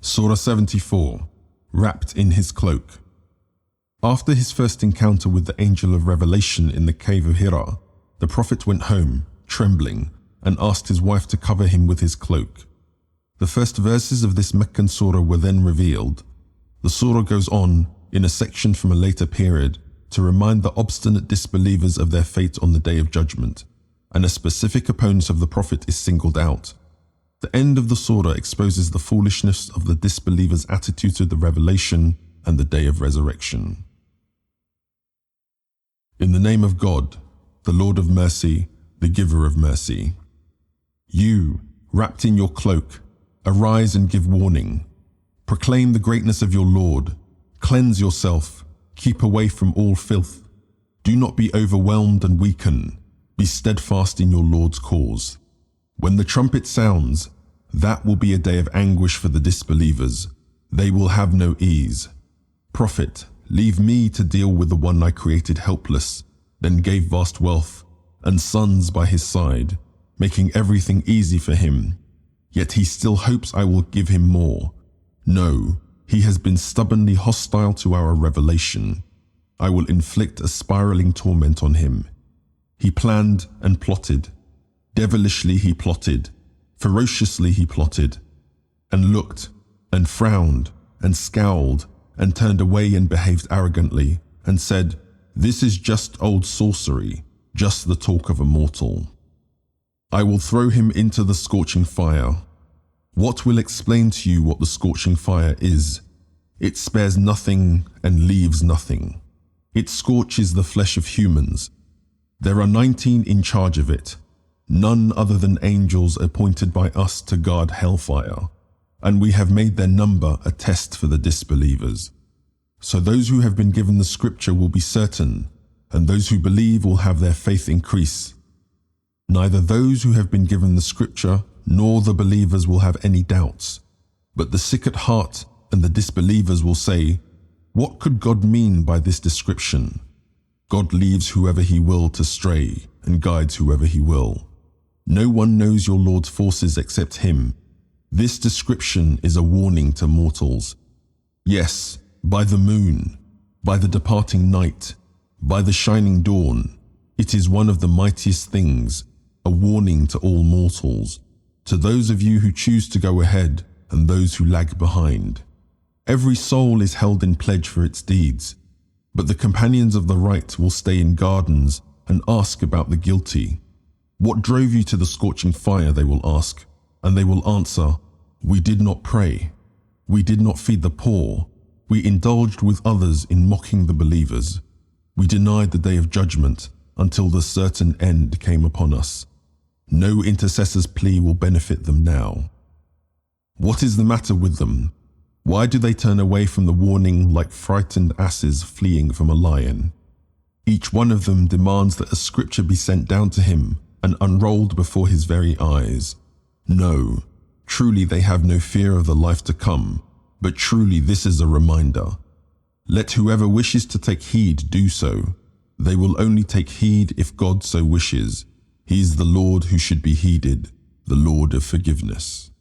Surah 74, Wrapped in his Cloak. After his first encounter with the angel of revelation in the Cave of Hira, the Prophet went home, trembling, and asked his wife to cover him with his cloak. The first verses of this Meccan surah were then revealed. The surah goes on, in a section from a later period, to remind the obstinate disbelievers of their fate on the Day of Judgment, and a specific opponent of the Prophet is singled out. The end of the surah exposes the foolishness of the disbelievers' attitude to the revelation and the Day of Resurrection. In the name of God, the Lord of mercy, the giver of mercy. You, wrapped in your cloak, arise and give warning. Proclaim the greatness of your Lord. Cleanse yourself. Keep away from all filth. Do not be overwhelmed and weaken. Be steadfast in your Lord's cause. When the trumpet sounds, that will be a day of anguish for the disbelievers. They will have no ease. Prophet, leave me to deal with the one I created helpless, then gave vast wealth, and sons by his side, making everything easy for him. Yet he still hopes I will give him more. No, he has been stubbornly hostile to our revelation. I will inflict a spiraling torment on him. He planned and plotted. Devilishly he plotted. Ferociously he plotted. And looked, and frowned, and scowled, and turned away and behaved arrogantly, and said, "This is just old sorcery, just the talk of a mortal." I will throw him into the scorching fire. What will explain to you what the scorching fire is? It spares nothing and leaves nothing. It scorches the flesh of humans. There are 19 in charge of it, none other than angels appointed by us to guard hellfire, and we have made their number a test for the disbelievers. So those who have been given the scripture will be certain, and those who believe will have their faith increase. Neither those who have been given the scripture nor the believers will have any doubts, but the sick at heart and the disbelievers will say, "What could God mean by this description?" God leaves whoever he will to stray and guides whoever he will. No one knows your Lord's forces except him. This description is a warning to mortals. Yes, by the moon, by the departing night, by the shining dawn, it is one of the mightiest things, a warning to all mortals, to those of you who choose to go ahead and those who lag behind. Every soul is held in pledge for its deeds, but the companions of the right will stay in gardens and ask about the guilty. What drove you to the scorching fire, they will ask, and they will answer, "We did not pray. We did not feed the poor. We indulged with others in mocking the believers. We denied the day of judgment until the certain end came upon us. No intercessor's plea will benefit them now." What is the matter with them? Why do they turn away from the warning like frightened asses fleeing from a lion? Each one of them demands that a scripture be sent down to him and unrolled before his very eyes. No, truly they have no fear of the life to come, but truly this is a reminder. Let whoever wishes to take heed do so. They will only take heed if God so wishes. He is the Lord who should be heeded, the Lord of forgiveness.